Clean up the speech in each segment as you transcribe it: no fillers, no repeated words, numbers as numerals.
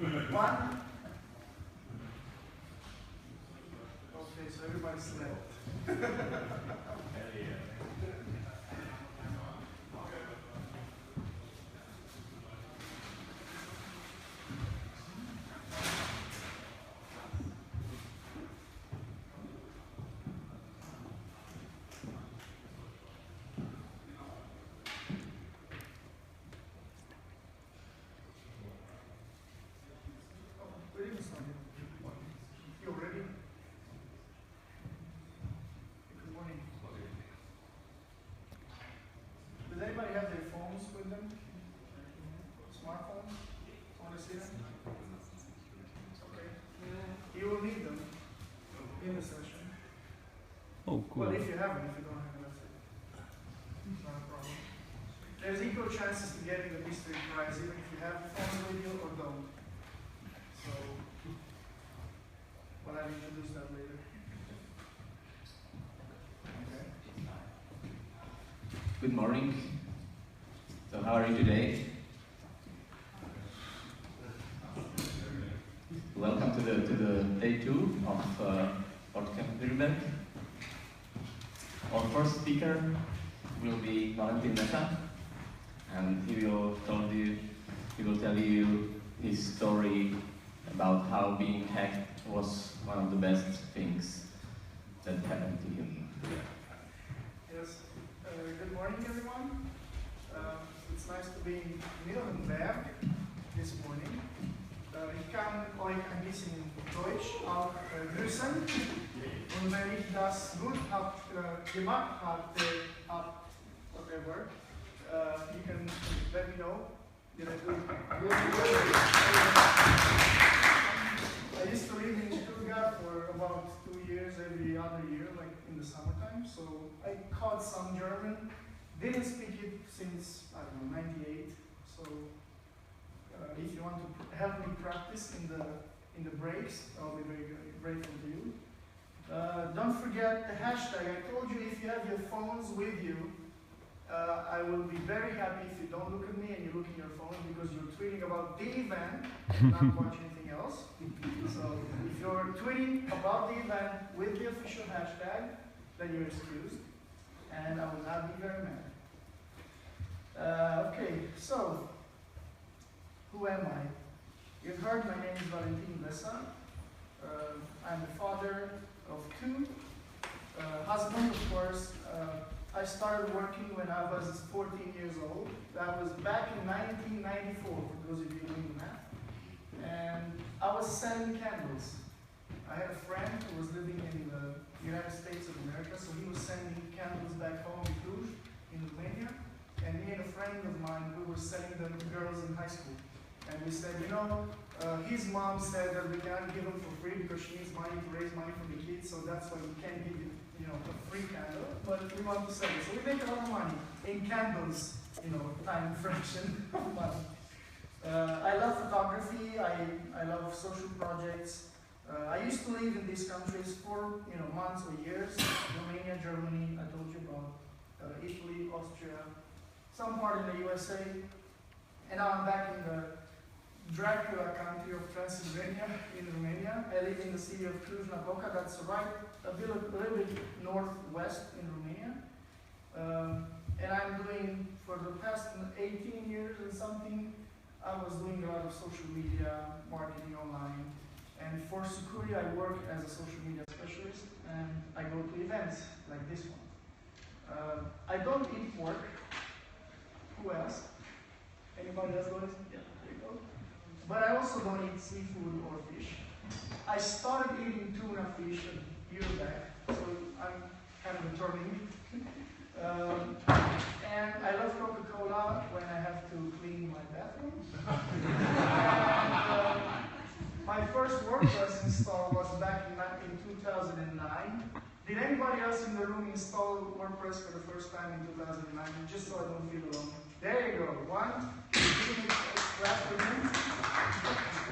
One. Okay, so everybody slept. You ready? Good morning. Does anybody have their phones with them? Smartphones? Want to see them? Okay. You will need them in the session. Oh, cool. Well, if you have them, if you don't have them, that's it. Not a problem. There's equal chances to getting the mystery prize, even if you have the phone with you or don't. So, well, I'll introduce that later. Okay. Good morning. So how are you today? Welcome to the day 2 of WordCamp Nuremberg. Our first speaker will be Valentin Mesa, and he will tell you his story about how being hacked was one of the best things that happened to him. Yes. Good morning, everyone. It's nice to be in Nuremberg this morning. Ich kann euch ein bisschen Deutsch auch grüßen. Und wenn ich das gut gemacht habe, whatever, you can let me know. Did I do it? I used to live in Stuttgart for about 2 years, every other year, like in the summertime. So I caught some German. Didn't speak it since, I don't know, 98. So if you want to help me practice in the breaks, I'll be very grateful to you. Don't forget the hashtag. I told you if you have your phones with you, I will be very happy if you don't look at me and you look in your phone because you're tweeting about the event and not watch anything else. So if you're tweeting about the event with the official hashtag, then you're excused. And I will not be very mad. Okay, so who am I? You've heard my name is Valentin Mesa. I'm the father of 2, husband, of course. I started working when I was 14 years old. That was back in 1994, for those of you doing the math. And I was selling candles. I had a friend who was living in the United States of America, so he was sending candles back home in Cluj, in Romania. And me and a friend of mine, we were selling them to girls in high school. And we said, you know, his mom said that we can't give them for free because she needs money to raise money for the kids, so that's why we can't give you, a free candle, but we want to sell it. So we make a lot of money in candles, time fraction of money. I love photography, I love social projects. I used to live in these countries for, months or years. Romania, Germany, I told you about, Italy, Austria, some part in the USA. And now I'm back in the Dracula country of Transylvania in Romania. I live in the city of Cluj-Napoca, that's right a little bit northwest in Romania. And I'm doing, for the past 18 years and something, I was doing a lot of social media, marketing online. And for Sucuri, I work as a social media specialist, and I go to events like this one. I don't eat pork. Who else? Anybody else going? Yeah, there you go. But I also don't eat seafood or fish. I started eating tuna fish a year back, so I'm kind of returning. And I love Coca-Cola when I have to clean my bathroom. And my first WordPress install was back in 2009. Did anybody else in the room install WordPress for the first time in 2009? Just so I don't feel alone. There you go.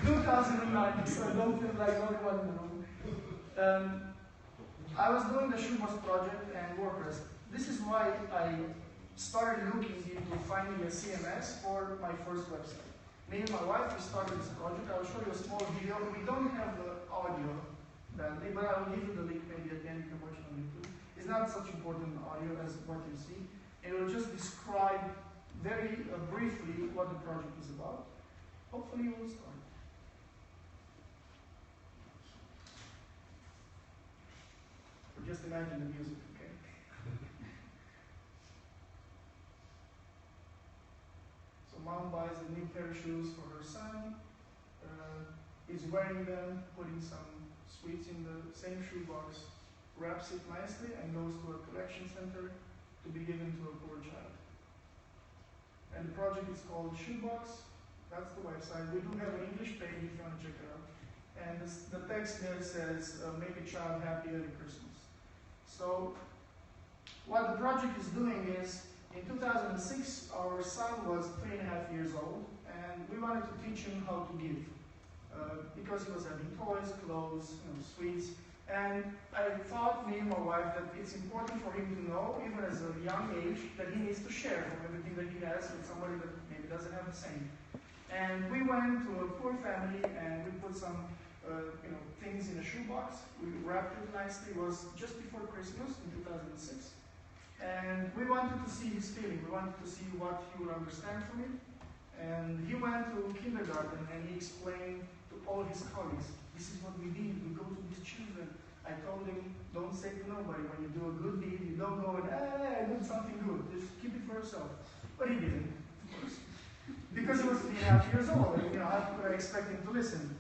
2009, so I don't feel like the only one in the room. I was doing the Schubert project and WordPress. This is why I started looking into finding a CMS for my first website. Me and my wife, we started this project. I will show you a small video. We don't have the audio badly, but I will give you the link maybe at the end. You can watch it on YouTube. It's not such important audio as what you see. It will just describe very briefly what the project is about. Hopefully you will start. Or just imagine the music, okay? So mom buys a new pair of shoes for her son. He's wearing them, putting some sweets in the same shoebox, wraps it nicely, and goes to a collection center to be given to a poor child. And the project is called Shoebox. That's the website. We do have an English page if you want to check it out. And the text there says, make a child happy every Christmas. So what the project is doing is, in 2006, our son was 3.5 years old, and we wanted to teach him how to give. Because he was having toys, clothes, sweets. And I thought, me and my wife, that it's important for him to know, even as a young age, that he needs to share from everything that he has with somebody that maybe doesn't have the same. And we went to a poor family and we put some things in a shoebox. We wrapped it nicely. It was just before Christmas in 2006. And we wanted to see his feeling. We wanted to see what he would understand from it. And he went to kindergarten and he explained to all his colleagues, this is what we did. We go to these children. I told him, don't say to nobody. When you do a good deed, you don't go and, I did something good. Just keep it for yourself. But he didn't, of course. Because he was 3.5 years old. And, how could I expect him to listen?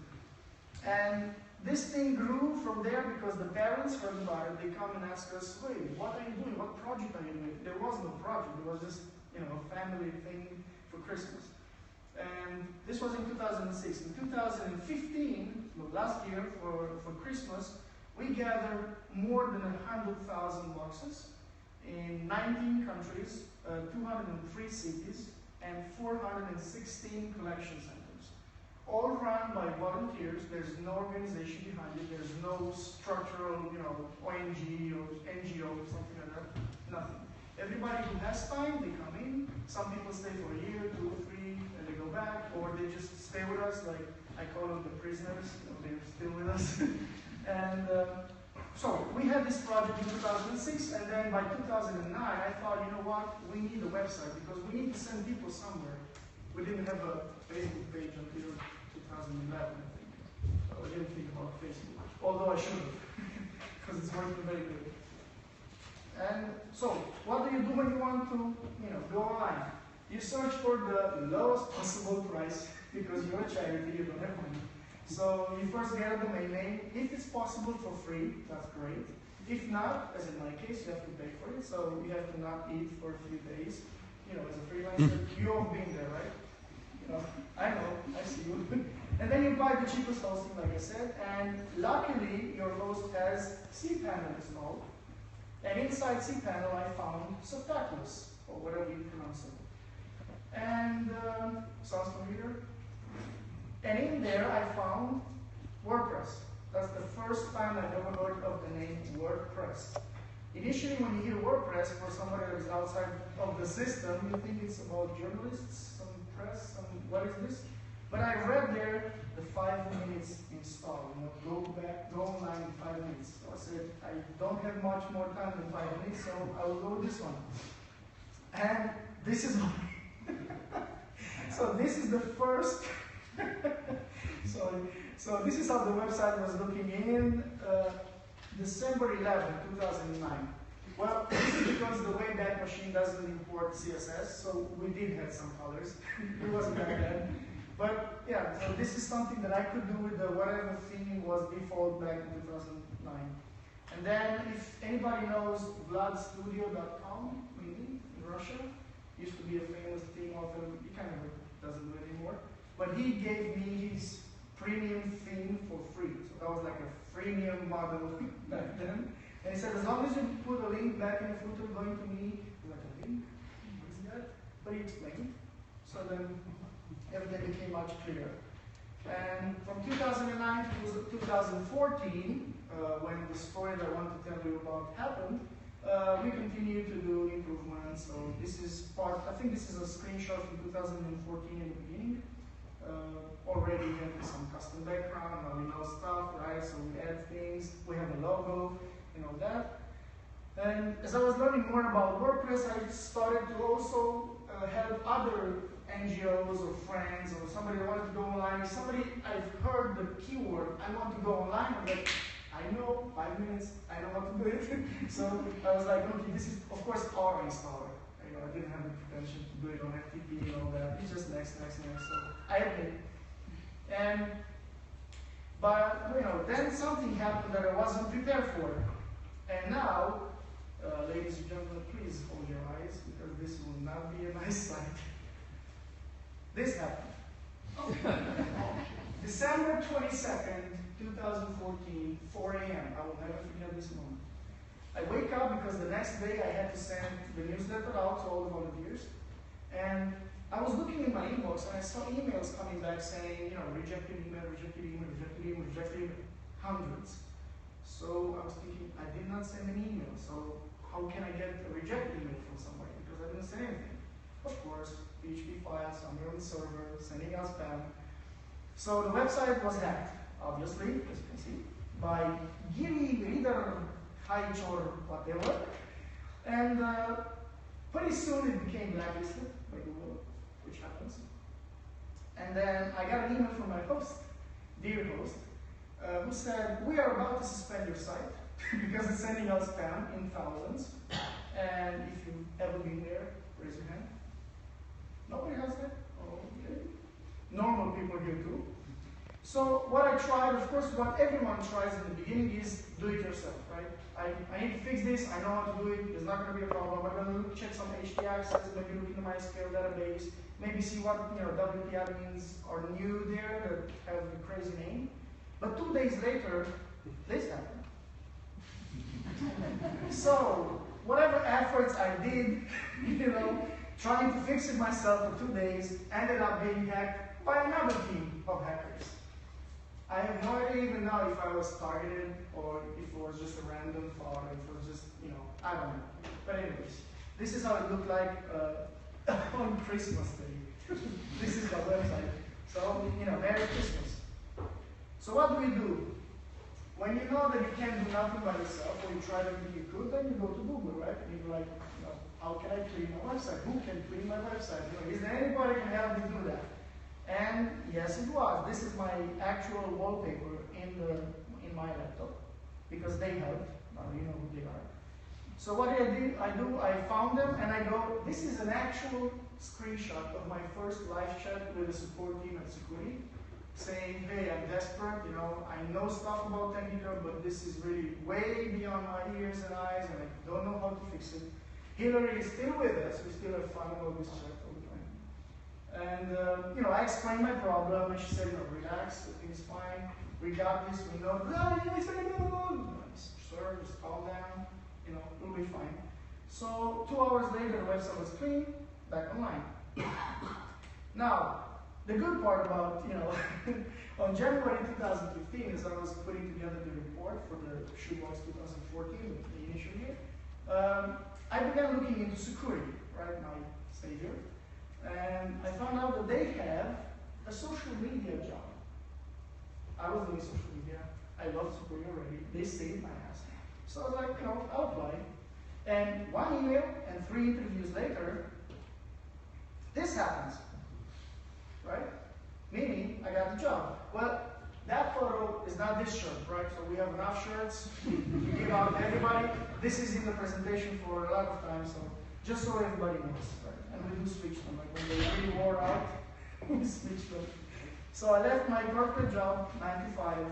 And this thing grew from there because the parents heard about it. They come and ask us, wait, what are you doing? What project are you doing? There was no project. It was just, a family thing for Christmas. And this was in 2006. In 2015, last year for Christmas, we gathered more than 100,000 boxes in 19 countries, 203 cities, and 416 collection centers. All run by volunteers. There's no organization behind it. There's no structural, ONG or NGO or something like that. Nothing. Everybody who has time, they come in. Some people stay for a year, 2 or 3, and they go back, or they just stay with us, like I call them the prisoners. They're still with us. And so we had this project in 2006, and then by 2009, I thought, what? We need a website because we need to send people somewhere. We didn't have a Facebook page until 2011, I think. So I didn't think about Facebook, although I should have, because it's working very good. And so, what do you do when you want to, go online? You search for the lowest possible price because you're a charity, you don't have money. So you first get a domain name. If it's possible for free, that's great. If not, as in my case, you have to pay for it. So you have to not eat for a few days. As a freelancer, you all been there, right? I know, I see you. And then you buy the cheapest hosting, like I said, and luckily your host has cPanel installed. And inside cPanel I found Subtitles, or whatever you pronounce it. And sounds familiar? And in there I found WordPress. That's the first time I've ever heard of the name WordPress. Initially, when you hear WordPress, for somebody that is outside of the system, you think it's about journalists, some press, what is this? But I read there the 5 minutes install. Go online in 5 minutes. So I said, I don't have much more time than 5 minutes, so I will go with this one. And this is so this is the first. So this is how the website was looking in December 11, 2009. Well, this is because the Wayback Machine doesn't import CSS, so we did have some colors. It wasn't that bad. But yeah, so this is something that I could do with the whatever theme was default back in 2009. And then if anybody knows vladstudio.com, maybe, in Russia, used to be a famous theme author, he kind of doesn't do it anymore. But he gave me his premium theme for free. So that was like a freemium model back then. And he said, as long as you put a link back in the footer going to me, like a link, what is that? But he explained. So then everything became much clearer. And from 2009 to 2014, when the story that I want to tell you about happened, we continued to do improvements. So this is part, I think this is a screenshot from 2014 in the beginning. logo, and all that. And as I was learning more about WordPress, I started to also help other NGOs or friends or somebody that wanted to go online. Somebody, I've heard the keyword, I want to go online, I'm like, I know, 5 minutes, I know how to do it. So I was like, okay, this is, of course, our installer. You know, I didn't have the pretension to do it on FTP and all that. It's just next. So I admit. But, you know, then something happened that I wasn't prepared for. And now, ladies and gentlemen, please hold your eyes, because this will not be a nice sight. This happened. December 22nd, 2014, 4 a.m. I will never forget this moment. I wake up because the next day I had to send the newsletter out to all the volunteers. And I was looking in my inbox and I saw emails coming back saying, you know, rejected email, hundreds. So I was thinking, I did not send an email, so how can I get a rejected email from somebody? Because I didn't say anything. Of course, PHP file somewhere on the server, sending out spam. So the website was hacked, obviously, as you can see, by Giri Reader High or whatever. And pretty soon it became blacklisted by Google, which happens. And then I got an email from my host, dear host, who said, we are about to suspend your site because it's sending out spam in thousands. And if you've ever been there, raise your hand. Nobody has that? Okay. Normal people here too. So what I tried, of course, what everyone tries in the beginning is do it yourself, right? I need to fix this, I know how to do it, there's not going to be a problem. I'm going to check some HT access, maybe look in the MySQL database, maybe see what WP admins are new there that have a crazy name. But 2 days later, this happened. So whatever efforts I did, trying to fix it myself for 2 days, ended up being hacked by another team of hackers. I have no idea even now if I was targeted or if it was just a random thought, or if it was just, I don't know. But anyways, this is how it looked like on Christmas Day. This is my website. So, Merry Christmas. So what do? When you know that you can't do nothing by yourself, or you try everything you could, then you go to Google, right? And you're like, how can I clean my website? Who can clean my website? Is there anybody who can help me do that? And yes, it was. This is my actual wallpaper in my laptop, because they helped. Now you know who they are. So what I found them and I go, this is an actual screenshot of my first live chat with the support team at Security, saying, hey, I'm desperate, I know stuff about technical, but this is really way beyond my ears and eyes, and I don't know how to fix it. Hillary is still with us. We still have fun about this chat all the time. And I explained my problem, and she said, relax, everything's fine. We got this. We know. Sir, just calm down. It'll be fine. So 2 hours later, the website was clean, back online. Now, the good part about on January 2015, as I was putting together the report for the Shoebox 2014, the initial year, I began looking into security, right, my savior, and I found out that they have a social media job. I was doing social media. I love security already. They saved my ass. So I was like, I'll apply. And 1 email and 3 interviews later, this happens, right? Meaning, I got the job. Well, that photo is not this shirt, right? So we have enough shirts to give out to everybody. This is in the presentation for a lot of times, so just so everybody knows, right? And we do switch them, like when they really wore out, we switch them. So I left my corporate job, 9 to 5.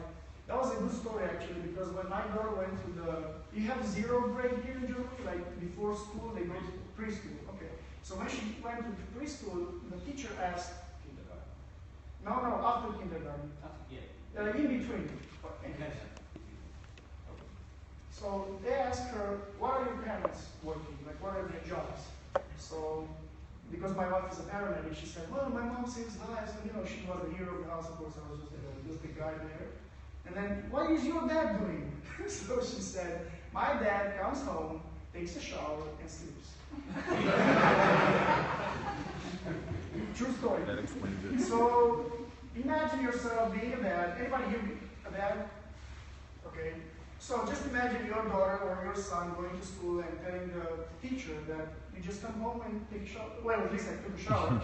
That was a good story actually, because when my girl went to you have 0 break here in Germany, like before school, they go to preschool. Okay. So when she went to preschool, the teacher asked, No, after kindergarten. In between. Okay. So they asked her, what are your parents working? Like, what are their jobs? So, because my wife is a paramedic, she said, well, my mom saves lives, and she was the hero of the house, of course, I was just the guy there. And then, what is your dad doing? So she said, my dad comes home, takes a shower, and sleeps. True story. That explains it. So, imagine yourself being a dad. Anybody here a dad? Okay. So just imagine your daughter or your son going to school and telling the teacher that you just come home and take a shower. Well, at least I took a shower.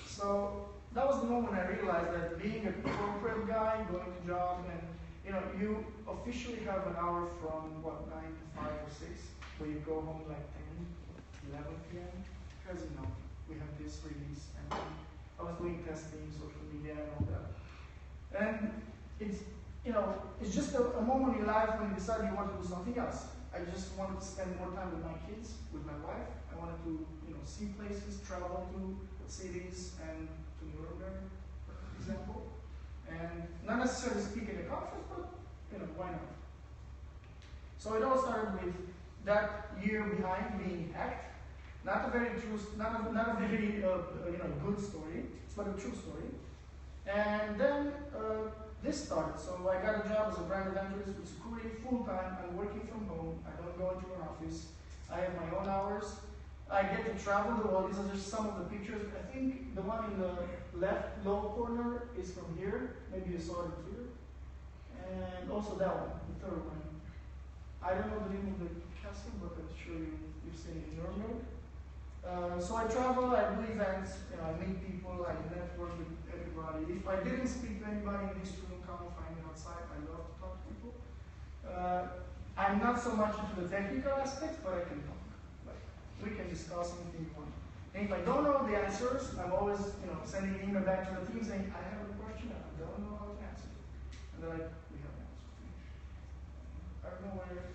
So that was the moment I realized that being a corporate guy, going to job, and you officially have an hour from 9 to 5 or 6, where you go home like 10, 11 p.m. Because we have this release, and I was doing testing, social media, and all that. And it's just a moment in life when you decide you want to do something else. I just wanted to spend more time with my kids, with my wife. I wanted to, see places, travel to cities, and to Nuremberg, for example. And not necessarily speak at a conference, but why not? So it all started with that year behind being hacked. Not a very good story, but a true story. And then this started. So I got a job as a brand evangelist with security full time. I'm working from home. I don't go into an office. I have my own hours. I get to travel the world. These are just some of the pictures. I think the one in the left lower corner is from here. Maybe you saw it on Twitter. And also that one, the third one. I don't know the name of the castle, but I'm sure you've seen it in Nuremberg. So I travel, I do events, I meet people, I network with everybody. If I didn't speak to anybody in this room, come and find me outside. I love to talk to people. I'm not so much into the technical aspects, but I can talk. We can discuss anything you want. And if I don't know the answers, I'm always, sending an email back to the team saying, I have a question, I don't know how to answer it. And they're like, we have an answer for you. I don't know where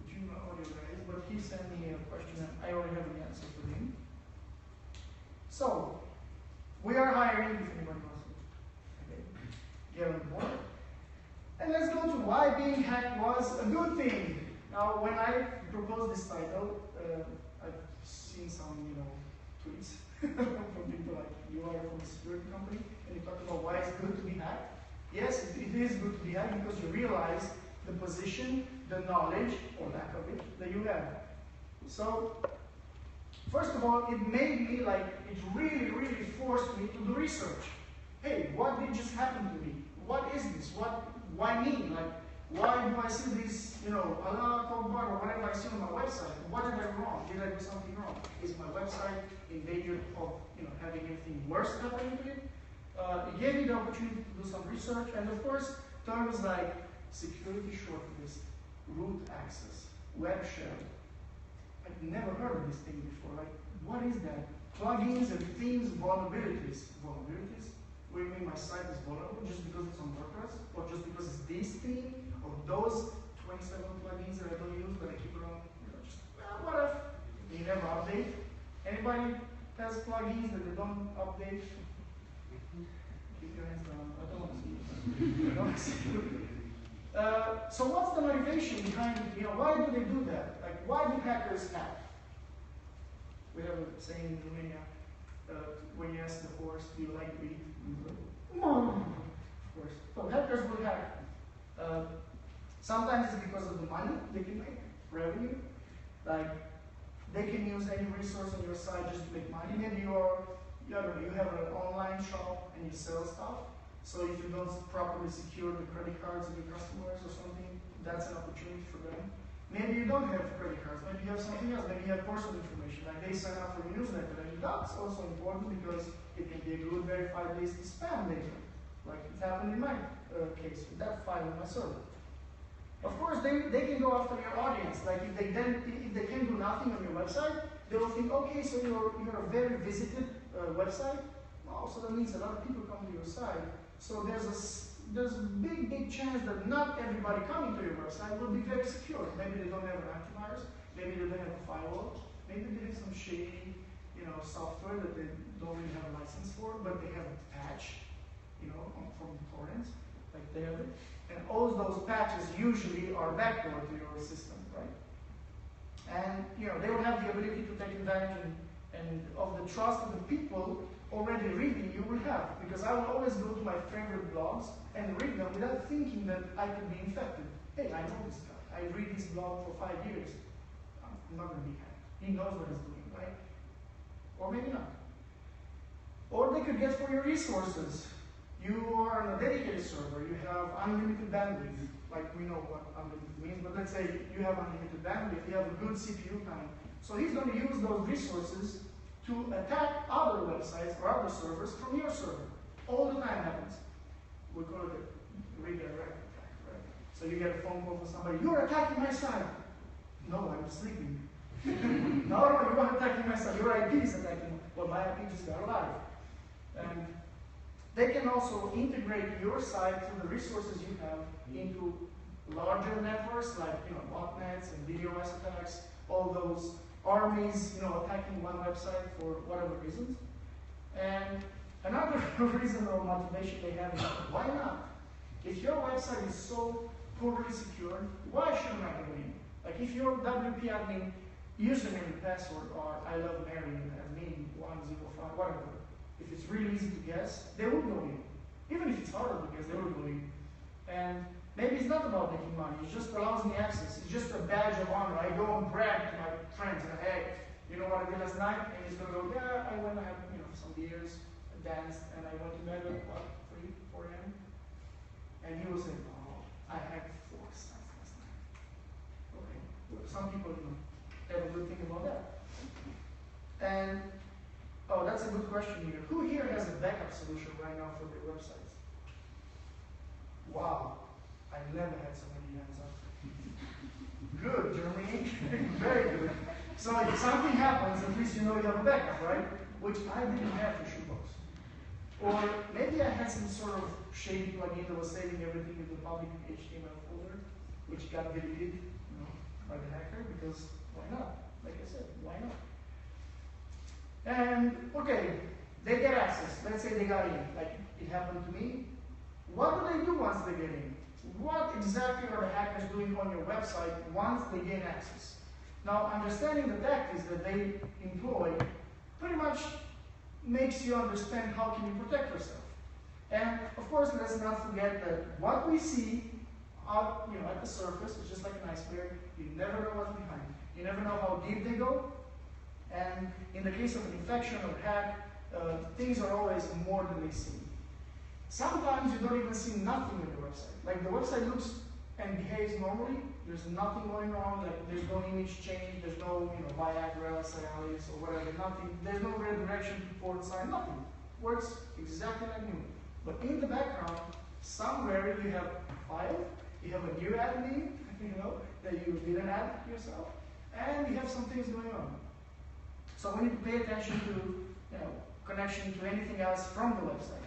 the audio guy is, but he sent me a question and I already have the answer for him. So, we are hiring if anybody wants to get on board. And let's go to why being hacked was a good thing. Now, when I proposed this title, I've seen some, tweets from people like, you are from a security company, and you talk about why it's good to be hacked. Yes, it is good to be hacked because you realize the position, the knowledge, or lack of it, that you have. So, first of all, it made me it really, really forced me to do research. Hey, what did just happen to me? What is this? Why me? Why do I see this, Allah Akbar or whatever I see on my website? What did I do wrong? Did I do something wrong? Is my website in danger of, having anything worse happening to it? It gave me the opportunity to do some research, and of course, terms like security shortlist, root access, web shell. I've never heard of this thing before. What is that? Plugins and themes, vulnerabilities. Vulnerabilities? What do you mean my site is vulnerable just because it's on WordPress? Or just because it's this theme? Or those 27 plugins that I don't use but I keep around? What if? You never update. Anybody has plugins that they don't update? Keep your hands down. I don't want to see you. I don't want to see you. So what's the motivation behind it? Why do they do that? Why do hackers hack? We have a saying in Romania, when you ask the horse, do you like to eat? Of course. So hackers will hack. Sometimes it's because of the money they can make, revenue. They can use any resource on your site just to make money. Maybe you have an online shop and you sell stuff. So if you don't properly secure the credit cards of your customers or something, that's an opportunity for them. Maybe you don't have credit cards, maybe you have something else, maybe you have personal information, like they sign up for your newsletter, and that's also important because it can be a good verified list to spam later, like it happened in my case, with that file on my server. Of course, they can go after your audience, if they can do nothing on your website, they will think, okay, so you're a very visited website, oh, so that means a lot of people come to your site. So there's a big chance that not everybody coming to your website will be very secure. Maybe they don't have an antivirus, maybe they don't have a firewall, maybe they have some shady, software that they don't really have a license for, but they have a patch, from torrents, like they have it. And all those patches usually are backdoor to your system, right? And they will have the ability to take advantage and of the trust of the people already reading you will have, because I will always go to my favorite blogs and read them without thinking that I could be infected. Hey, I know this guy. I read his blog for 5 years. I'm not going to be hacked. He knows what he's doing, right? Or maybe not. Or they could get for your resources. You are on a dedicated server, you have unlimited bandwidth, like we know what unlimited means, but let's say you have unlimited bandwidth, you have a good CPU time. So he's going to use those resources to attack other websites or other servers from your server. All the time happens. We call it a redirect attack, right? So you get a phone call from somebody, you're attacking my site. No, I'm sleeping. No, you're not attacking my site, your IP is attacking. Well, my IP just got alive. And they can also integrate your site through the resources you have into larger networks like botnets and DDoS attacks, all those armies attacking one website for whatever reasons. And another reason or motivation they have is why not? If your website is so poorly secured, why shouldn't I go in? Like if your WP admin username and password are I love Mary admin 105, whatever. If it's really easy to guess, they will go in. Even if it's harder to guess, they will go in. And maybe it's not about making money, it just allows me access. It's just a badge of honor. I go and brag to my friends and hey, you know what I did last night? And he's gonna go, yeah, I went and had some beers, I danced, and I went to bed at what, 3, 4 a.m. And he will say, oh, I had 4 sites last night. Okay. Well, some people have a good thing about that. And oh, that's a good question here. Who here has a backup solution right now for their websites? Wow, I never had so many hands up. Good, Germany. Very good. So if something happens, at least you know you have a backup, right? Which I didn't have for Shoebox. Or maybe I had some sort of shady plugin that was saving everything in the public HTML folder, which got deleted by the hacker, because why not? Like I said, why not? And, okay, they get access. Let's say they got in, like it happened to me. What do they do once they get in? What exactly are the hackers doing on your website once they gain access? Now, understanding the tactics that they employ pretty much makes you understand how can you protect yourself. And, of course, let's not forget that what we see out, at the surface is just like an iceberg. You never know what's behind. You never know how deep they go. And in the case of an infection or hack, things are always more than they seem. Sometimes you don't even see nothing in the website. Like the website looks and behaves normally. There's nothing going on. Like there's no image change. There's no Viagra, Cialis, or whatever. Nothing. There's no redirection to port sign. Nothing. Works exactly like new. But in the background, somewhere you have a file. You have a new admin, that you didn't add yourself, and you have some things going on. So we need to pay attention to, connection to anything else from the website.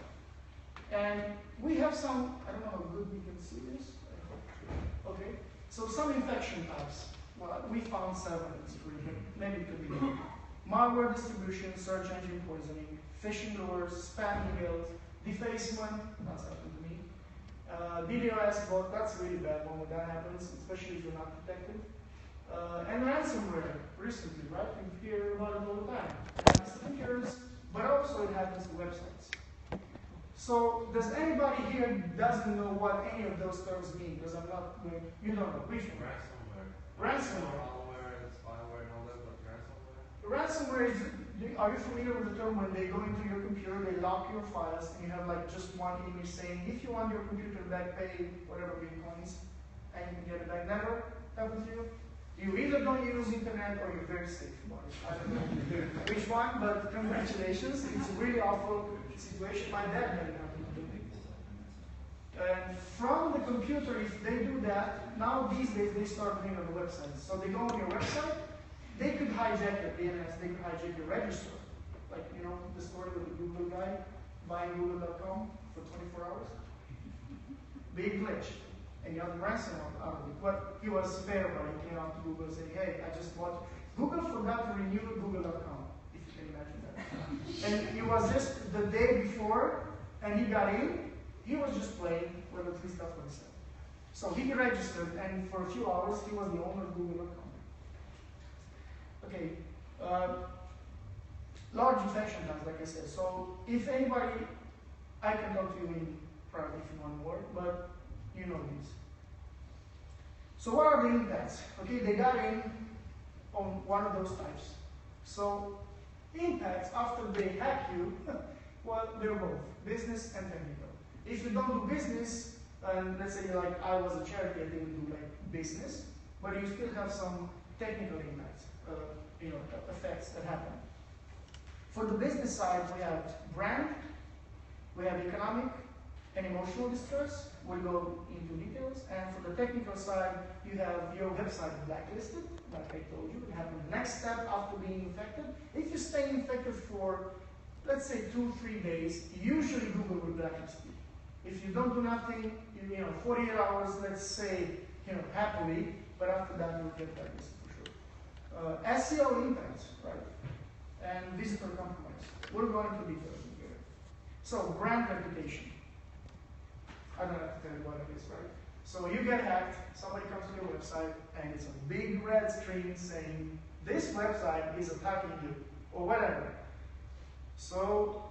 And we have some, I don't know how good we can see this. Okay, so some infection types. Well, we found 7 maybe it could be more. Malware distribution, search engine poisoning, phishing lures, spam emails, defacement, that's happened to me. DDoS bot, that's really bad when that happens, especially if you're not protected. And ransomware, recently, right? You hear about it all the time. It happens to computers, but also it happens to websites. So, does anybody here doesn't know what any of those terms mean? Because I'm not going, you don't know. Which one? Ransomware. Malware, spyware, and all that, but ransomware? Ransomware is, are you familiar with the term when they go into your computer, they lock your files, and you have like just one image saying, if you want your computer back, pay whatever Bitcoins, and you can get it back? Never happened to you? You either don't use internet or you're very safe about it. I don't know which one, but congratulations. It's a really awful situation. My dad had it happen to me. And from the computer, if they do that, now these days they start doing on the websites. So they go on your website, they could hijack your DNS, they could hijack your register. Like, the story with the Google guy buying Google.com for 24 hours. Big glitch. And you have the ransom out of it. But he was fair about it. He came out to Google and said, hey, I just bought. Google forgot to renew Google.com, if you can imagine that. And it was just the day before, and he got in. He was just playing with the free stuff for himself. So he registered, and for a few hours, he was the owner of Google.com. Okay. Large infection times, like I said. So if anybody, I can talk to you in private if you want more, but you know these. So what are the impacts? Okay, they got in on one of those types. So impacts after they hack you, well, they're both business and technical. If you don't do business, and let's say like I was a charity, I didn't do like business, but you still have some technical impacts, effects that happen. For the business side, we have brand, we have economic and emotional distress. We'll go into details. And for the technical side, you have your website blacklisted, like I told you. It happens the next step after being infected. If you stay infected for, let's say, 2-3 days, usually Google will blacklist you. If you don't do nothing, 48 hours, let's say, happily, but after that you'll get blacklisted for sure. SEO impacts, right? And visitor compromise. We'll go into details in here. So, brand reputation. I don't have to tell you what it is, right? So you get hacked, somebody comes to your website, and it's a big red screen saying, this website is attacking you, or whatever. So,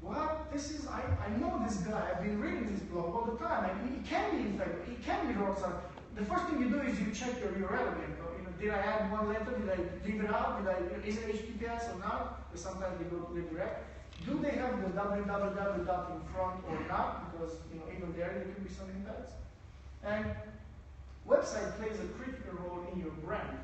well, I know this guy, I've been reading this blog all the time, and it can be infected, it can be wrong. So the first thing you do is you check your URL again. Did I add one letter? Did I leave it out? Is it HTTPS or not? Because sometimes they go to redirect. Do they have the www dot in front or not? Because even there could be some impacts. And website plays a critical role in your brand.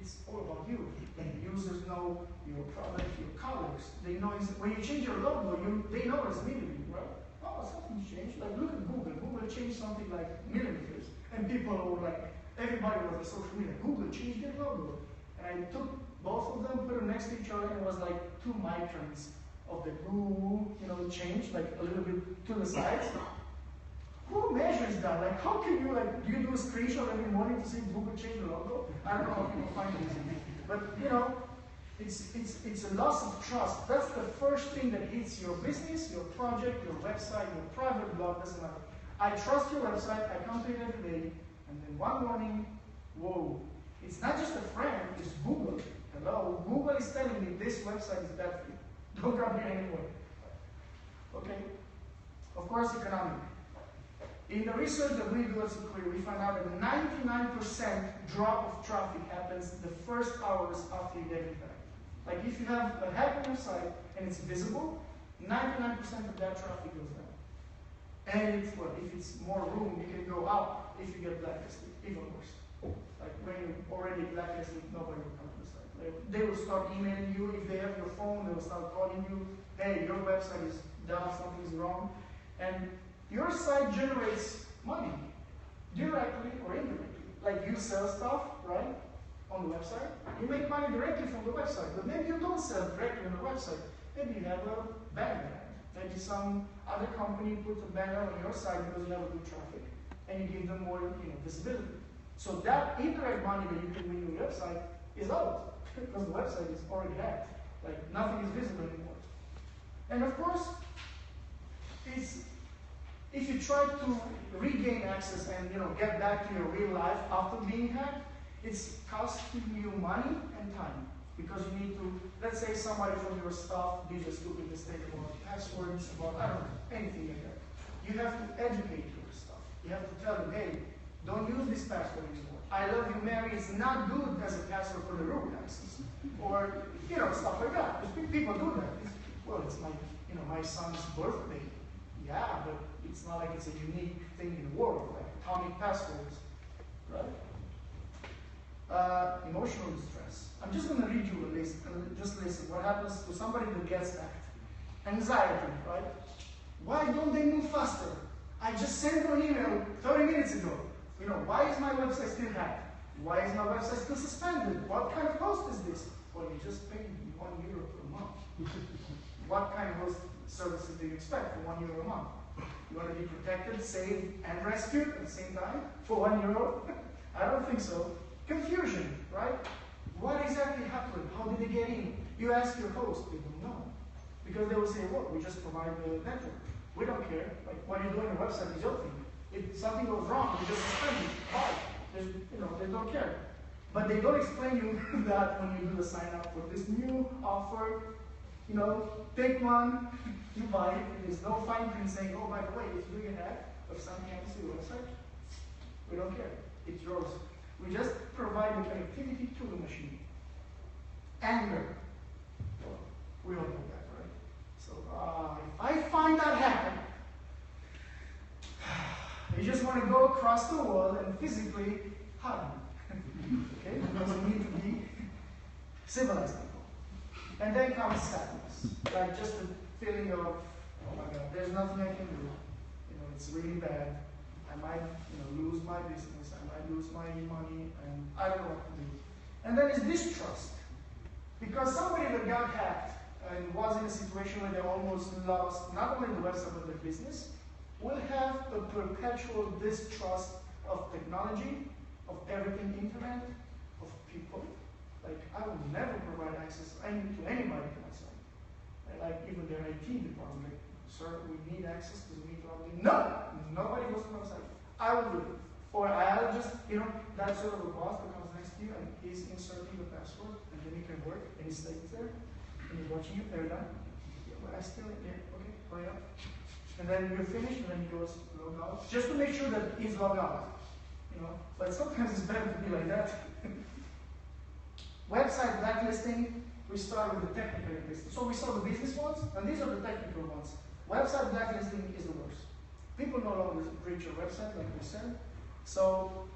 It's all about you. And users know your product, your colors. They know when you change your logo, they know it's immediately, right? Oh, something's changed. Like look at Google. Google changed something like millimeters, and people were like, everybody was on social media. Google changed their logo, and I took both of them, put them next to each other, and it was like 2 microns of the glue, change, like a little bit to the sides. Who measures that? Like, how can you, do you do a screenshot every morning to see Google change the logo? I don't know how people find it. But, it's a loss of trust. That's the first thing that hits your business, your project, your website, your private blog, doesn't matter. I trust your website, I come to it every day, and then one morning, whoa, it's not just a friend, it's Google. Hello, Google is telling me this website is bad for you. Don't come here anymore. Okay? Of course, economic. In the research that we do at Secure, we find out that 99% drop of traffic happens the first hours after you get infected. Like if you have a hack on your site and it's visible, 99% of that traffic goes down. And if it's more room, you can go up if you get blacklisted, even worse. Like when you're already blacklisted, nobody will come to the site. They will start emailing you. If they have your phone, they will start calling you. Hey, your website is down, something's wrong. And your site generates money, directly or indirectly. Like you sell stuff, right, on the website. You make money directly from the website. But maybe you don't sell directly on the website. Maybe you have a banner. Maybe some other company puts a banner on your site because you have a good traffic, and you give them more visibility. So that indirect money that you can win your website is out because the website is already hacked. Like nothing is visible anymore. And of course, if you try to regain access and get back to your real life after being hacked, it's costing you money and time. Because you need to, let's say somebody from your staff did a stupid mistake about passwords, about, I don't know, anything like that. You have to educate your staff. You have to tell them, hey, don't use this password anymore. I love you, Mary, is not good as a password for the root access. Or, stuff like that. Because people do that. It's my son's birthday. Yeah, but it's not like it's a unique thing in the world, like atomic passwords, right? Emotional distress. I'm just going to read you a list. Just listen. What happens to somebody that gets hacked? Anxiety, right? Why don't they move faster? I just sent an email 30 minutes ago. Why is my website still hacked? Why is my website still suspended? What kind of host is this? Well, you just paid €1 per month. What kind of host services do you expect for €1 a month? You want to be protected, saved, and rescued at the same time for €1? I don't think so. Confusion, right? What exactly happened? How did they get in? You ask your host, they don't know. Because they will say, well, we just provide the network. We don't care. Like, what you do on your website is your thing. If something goes wrong, we just suspend it. Why? They don't care. But they don't explain you that when you do the sign up for this new offer, take one, you buy it. There's no fine print saying, oh, by the way, if you do a hack of something happens to your website, we don't care. It's yours. We just provide the connectivity to the machine. Anger. We all know that, right? So if I find that happen, They just want to go across the world and physically hug you. Okay? Because we need to be civilized people. And then comes sadness. Like just the feeling of, oh my God, there's nothing I can do. You know, it's really bad. I might, lose my business. I might lose my money, and I don't know what to do. And then is distrust. Because somebody that got hacked and was in a situation where they almost lost not only the website but their business, will have a perpetual distrust of technology, of everything internet, of people. Like, I will never provide access to anybody to my site. Like, even their IT department, like, sir, we need access because we need to log in. No! Nobody goes to my site. I will do it. Or I'll just, that sort of a boss that comes next to you and he's inserting the password and then you can work and he stays there and he's watching you, they're done. Yeah, but I still, yeah, okay, hurry up. And then you're finished and then he goes log out. Just to make sure that he's logged out. But sometimes it's better to be like that. Website blacklisting, we start with the technical listing. So we saw the business ones, and these are the technical ones. Website blacklisting is the worst. People no longer reach your website, like we said. So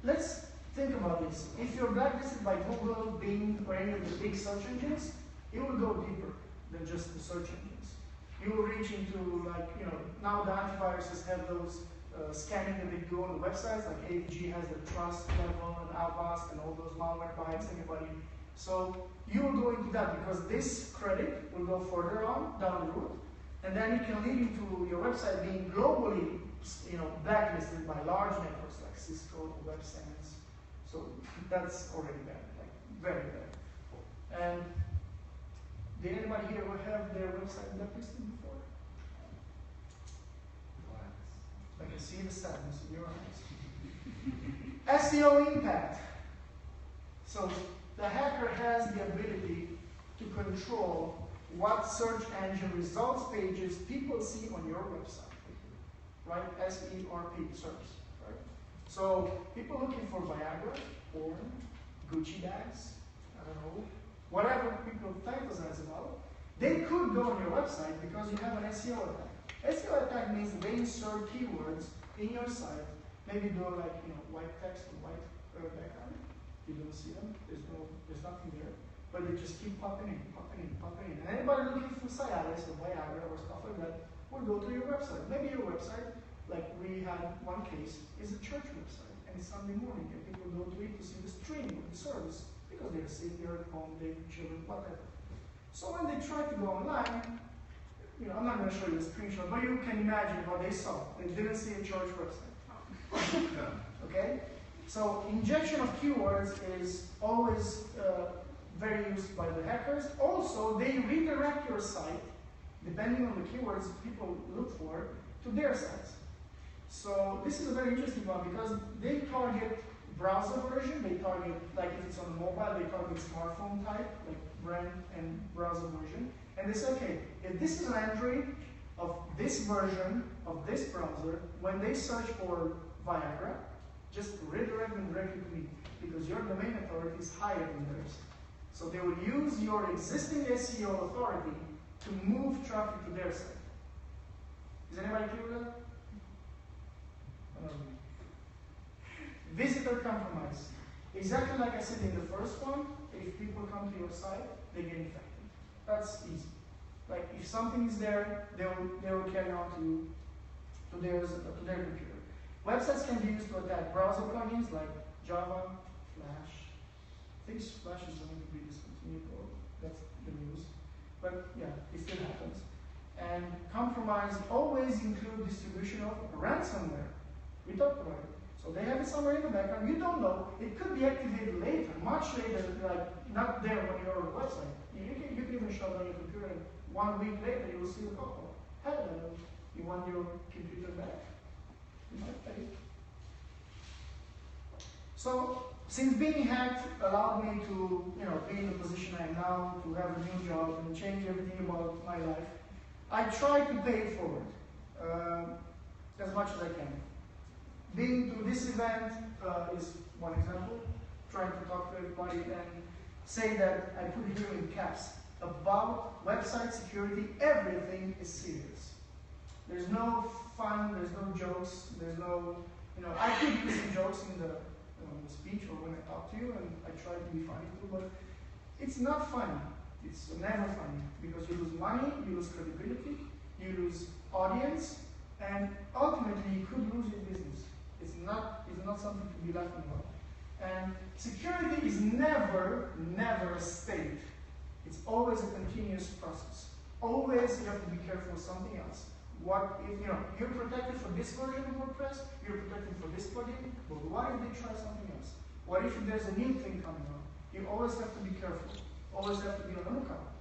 let's think about this. If you're blacklisted by Google, Bing, or any of the big search engines, it will go deeper than just the search engines. You will reach into, now the antiviruses have those scanning that they do on the websites, like AVG has the trust level and Avast and all those malware bites, everybody. So you will go into that because this credit will go further on down the road, and then it can lead into your website being globally, blacklisted by large networks like Cisco, WebSense. So that's already bad, like very bad. And did anybody here ever have their website blacklisted before? I can see the sadness in your eyes. SEO impact. So the hacker has the ability to control what search engine results pages people see on your website. Right? SERP, search. Right? So people looking for Viagra, porn, Gucci bags, I don't know, whatever people fantasize about, they could go on your website because you have an SEO attack. SEO attack means they insert keywords in your site, maybe do white text and white background. You don't see them. There's nothing there, but they just keep popping in. And anybody looking for Cialis or Viagra or stuff like that will go to your website. Maybe your website, like we had one case, is a church website, and it's Sunday morning, and people go to it to see the stream of the service because they're sick, they're at home, they have children, whatever. So when they try to go online, I'm not going to show you the screenshot, but you can imagine what they saw. They didn't see a church website. Okay? So injection of keywords is always very used by the hackers. Also, they redirect your site, depending on the keywords people look for, to their sites. So this is a very interesting one because they target browser version, they target, like if it's on mobile, they target smartphone type, like brand and browser version. And they say, okay, if this is an Android of this version of this browser, when they search for Viagra, just redirect them directly to me because your domain authority is higher than theirs. So they will use your existing SEO authority to move traffic to their site. Is anybody clear with that? Visitor compromise. Exactly like I said in the first one, if people come to your site, they get infected. That's easy. Like if something is there, they will carry on to their computer. Websites can be used to attack browser plugins like Java, Flash. I think Flash is going to be discontinued, or that's the news. But yeah, it still happens. And compromise always include distribution of ransomware. We talked about it. So they have it somewhere in the background. You don't know. It could be activated later, much later, like not there when you're on the website. You can even shut down your computer, and 1 week later you will see the call. Hello, you want your computer back? You might pay. So since being hacked allowed me to, be in the position I am now, to have a new job and change everything about my life, I try to pay it forward as much as I can. Being to this event is one example, trying to talk to everybody and say that I put it here in caps. About website security, everything is serious. There's no fun, there's no jokes, there's no, I could do some jokes in the speech or when I talk to you, and I try to be funny too, but it's not funny. It's never funny, because you lose money, you lose credibility, you lose audience, and ultimately you could lose your business. It's not something to be laughing about. And security is never a state. It's always a continuous process. Always you have to be careful of something else. What if, you're protected for this version of WordPress, you're protected for this plugin, but what if they try something else? What if there's a new thing coming on? You always have to be careful. Always have to be on the lookout.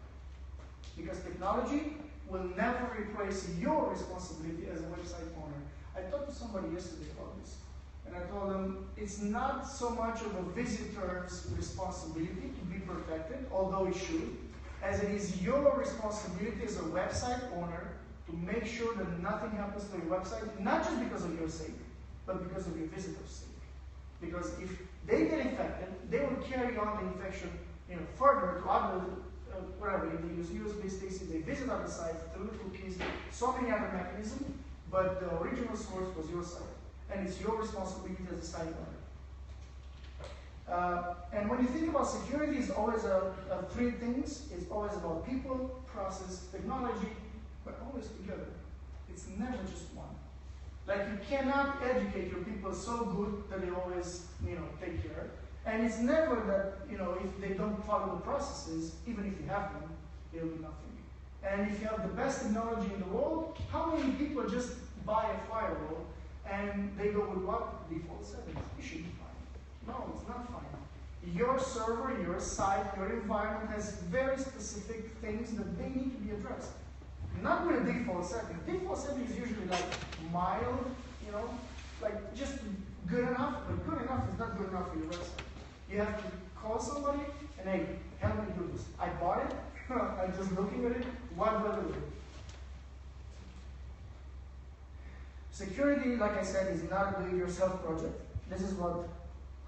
Because technology will never replace your responsibility as a website owner. I talked to somebody yesterday about this, and I told them it's not so much of a visitor's responsibility to be protected, although it should, as it is your responsibility as a website owner to make sure that nothing happens to your website, not just because of your sake, but because of your visitors' sake. Because if they get infected, they will carry on the infection further to other, whatever, if they use USB sticks, if they visit other sites through cookies, so many other mechanisms, but the original source was your site. And it's your responsibility as a site owner. And when you think about security, it's always three things. It's always about people, process, technology, but always together. It's never just one. Like, you cannot educate your people so good that they always, take care. And it's never that, if they don't follow the processes, even if you have them, they'll do nothing. And if you have the best technology in the world, how many people just buy a firewall and they go with what? Default settings. It should be fine. No, it's not fine. Your server, your site, your environment has very specific things that they need to be addressed. Not with a default setting. Default setting is usually like mild, like just good enough, but good enough is not good enough for your website. You have to call somebody and, hey, help me do this. I bought it, I'm just looking at it, what do I do with it? Security, like I said, is not a do-it-yourself project. This is what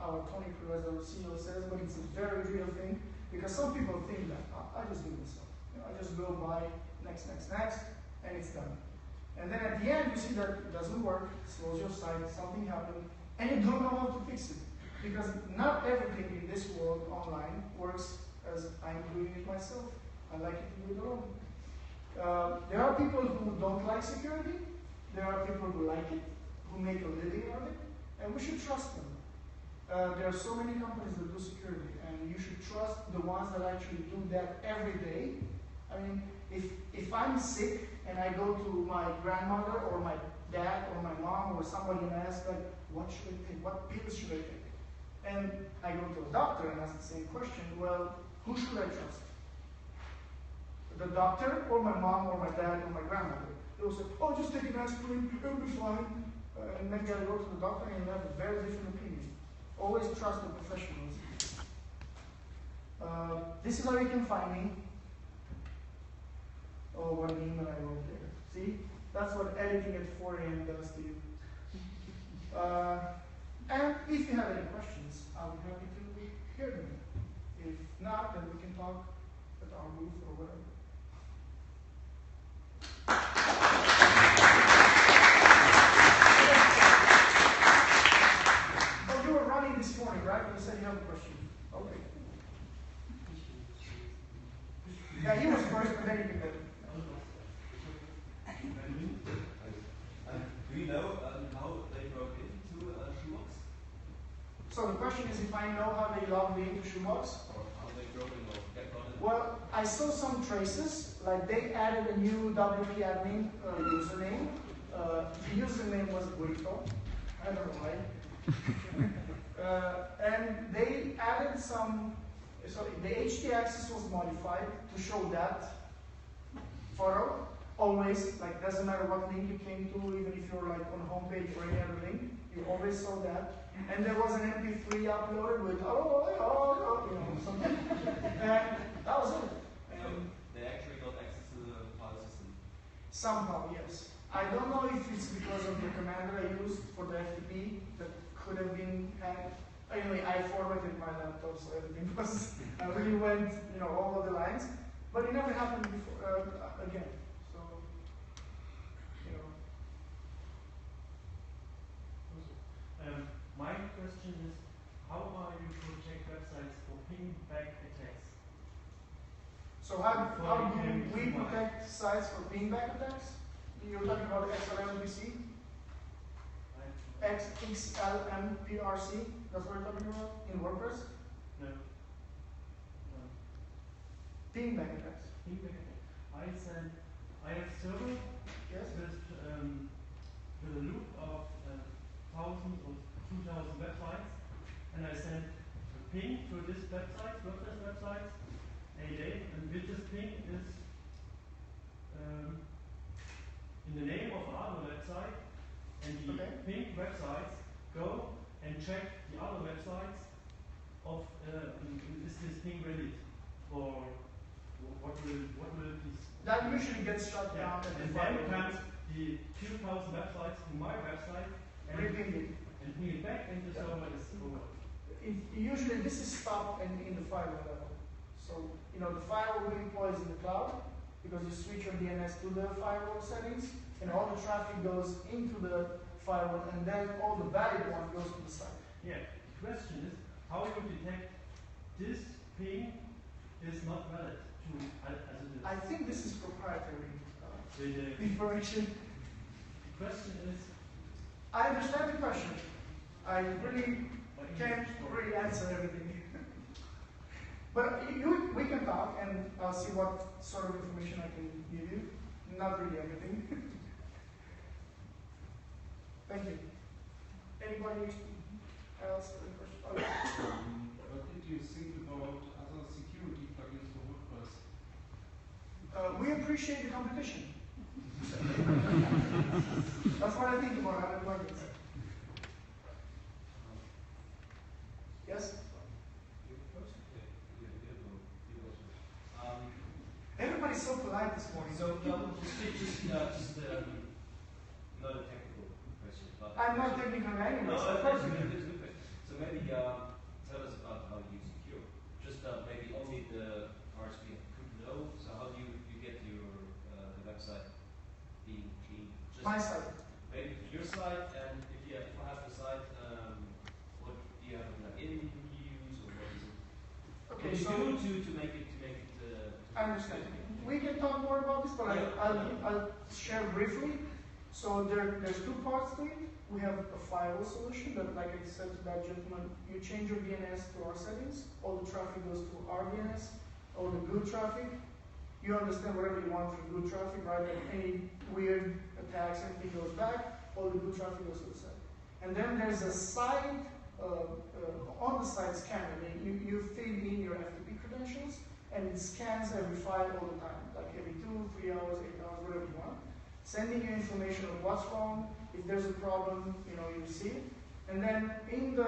our Tony Cruz, our CEO, says, but it's a very real thing, because some people think that, I just do it myself. I just go buy next, and it's done. And then at the end, you see that it doesn't work, it slows your site, something happened, and you don't know how to fix it. Because not everything in this world online works as I'm doing it myself. I like it to do it alone. There are people who don't like security. There are people who like it, who make a living out of it, and we should trust them. There are so many companies that do security, and you should trust the ones that actually do that every day. I mean, if I'm sick and I go to my grandmother or my dad or my mom or somebody and I ask, like, what should I take? What pills should I take? And I go to a doctor and ask the same question, well, who should I trust? The doctor or my mom or my dad or my grandmother? They will say, oh, just take an aspirin, it'll be fine. And maybe I go to the doctor and have a very different opinion. Always trust the professionals. This is how you can find me. Oh, what an email I wrote there. See? That's what editing at 4 a.m. does to you. And if you have any questions, I'll be happy to hear them. If not, then we can talk at our booth or whatever. Oh, you were running this morning, right? You said you have a question. Okay. Yeah, he was first, but then you can Do you know how they broke into Shoebox? So the question is if I know how they logged into Shoebox? Or how they broke in or get on it? Well, I saw some traces, like they added a new WP admin username. The username was Burrito. I don't know why. And they added some, so the htaccess was modified to show that photo. Always, like, doesn't matter what link you came to, even if you're like on homepage or any other link, you always saw that. And there was an MP3 uploaded with something. And that was it. And they actually got access to the file system. Somehow, yes. I don't know if it's because of the command that I used for the FTP that could have been hacked. Anyway, I formatted my laptop so everything was, I really went, all of the lines. But it never happened before, again. So, So how do we protect sites from pingback attacks? You're talking about XLMPC? XLMPRC? That's what you're talking about in WordPress? No. Pingback attacks. Pingback attack. I have server Yes. with a loop of thousands or 2,000 websites, and I send a ping to this website, WordPress website, a day, and with this ping is in the name of other website, and the ping websites go and check the other websites of is this ping ready or what will it be? That usually gets shut down at and the then firewall. comes the 2,000 websites to my website and Reping bring it back, and the server is over. Usually this is stopped in the firewall level. So, you know, the firewall will deploy in the cloud because you switch your DNS to the firewall settings and all the traffic goes into the firewall and then all the valid one goes to the site. Yeah, the question is how you detect this ping is not valid to as it is. I think this is proprietary The information. question is I understand the question. I really can't really answer everything. But we can talk and I'll see what sort of information I can give you. Not really everything. Thank you. Anybody else have a question? Oh, yeah. What did you think about other security plugins for WordPress? We appreciate the competition. That's what I think about other plugins. Yes? Everybody's so polite this morning. So, just not a technical question, but I'm not technical anyway. no, So of that's course a you can. good question. So maybe tell us about how you secure. Just maybe only the parts we could know. So how do you get your the website being clean? Just My site. maybe your site, and if you have the site, what do you have a plugin you use, or what is it? Okay, What so do you do to make it I understand. We can talk more about this, but I'll share briefly. So there's two parts to it. We have a firewall solution that, like I said to that gentleman, you change your DNS to our settings, all the traffic goes to our DNS, all the good traffic. You understand whatever you want from good traffic, right? Like any weird attacks, anything goes back, all the good traffic goes to the site. And then there's a site, on the site scanner. You feed in your FTP credentials, and it scans every file all the time, like every 2, 3 hours, 8 hours, whatever you want, sending you information of what's wrong. If there's a problem, you see it. And then in the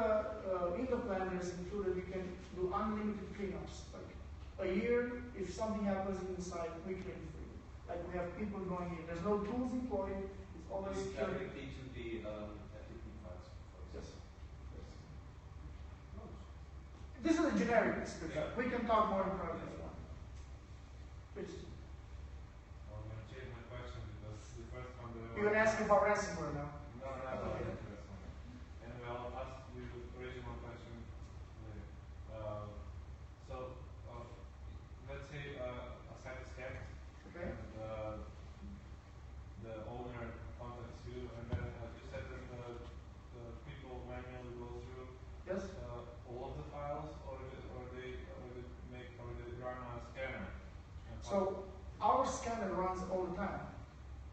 plan, there's included you can do unlimited cleanups. Like a year, if something happens in the site, we clean for you. Like we have people going in. There's no tools employed. It's always directly to the FTP files. Yes. This is a generic description. Yeah. We can talk more in private if you want. Please. I'm going to change my question because the first one. You're going to ask me about ransomware now. No, not the first one. Anyway, I'll ask you the original question later. Let's say a site is hacked. Okay. And the owner contacts you, and then you said that the people manually go through Yes. all of the files, or they run a scanner. So our scanner runs all the time.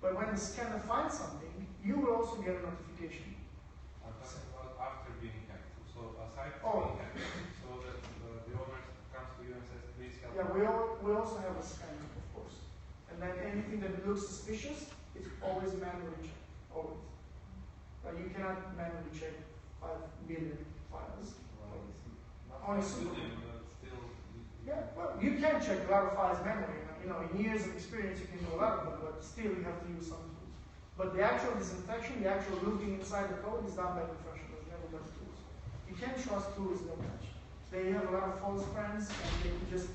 But when the scanner finds something, you will also get a notification. I'm talking about after being hacked. So a site is Oh. being hacked, so that the owner comes to you and says, please help. Yeah, we also have a scanner, of course. And then anything that looks suspicious, it's always manually checked. Always. You cannot manually check 5 billion files. Well, it's not Only quite super- billion, but still. Yeah, well, you can check a lot of files manually. In years of experience, you can do a lot of them, but still you have to use some tools. But the actual disinfection, the actual looking inside the code is done by professionals, never by tools. You can't trust tools that much. They have a lot of false friends, and they can just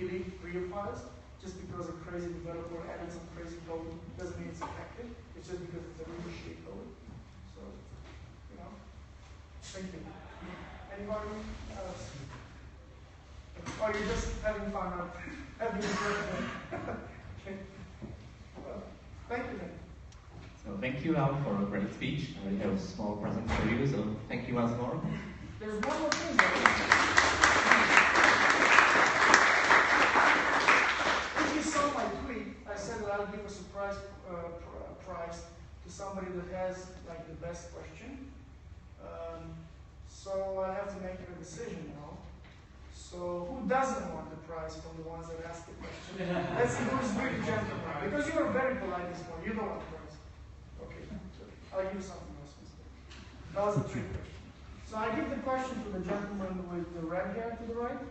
delete real files just because a crazy developer added some crazy code doesn't mean it's effective. It's just because it's a really shitty code. So, thank you. Anybody else? Or you're just having fun out? Having fun. Okay. Well, thank you then. So thank you, Al, for a great speech. I have a small present for you, so thank you once more. There's one more thing though. If you saw my tweet, I said that I'll give a surprise prize to somebody that has like the best question. So I have to make a decision now. So who doesn't want the prize from the ones that asked the question? Let's see who's really gentleman. Because you are very polite this morning. You don't want the prize. Okay. I'll give you something else instead. That was a trick question. So I give the question to the gentleman with the red hair to the right.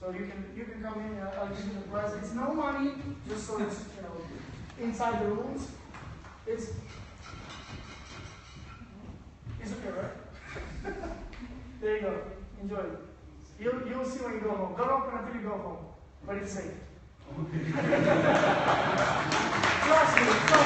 So you can come in. I'll give you the prize. It's no money, just so it's inside the rules. It's okay, right? There you go. Enjoy it. You'll see when you go home. Don't open until you go home, but it's safe. Trust me.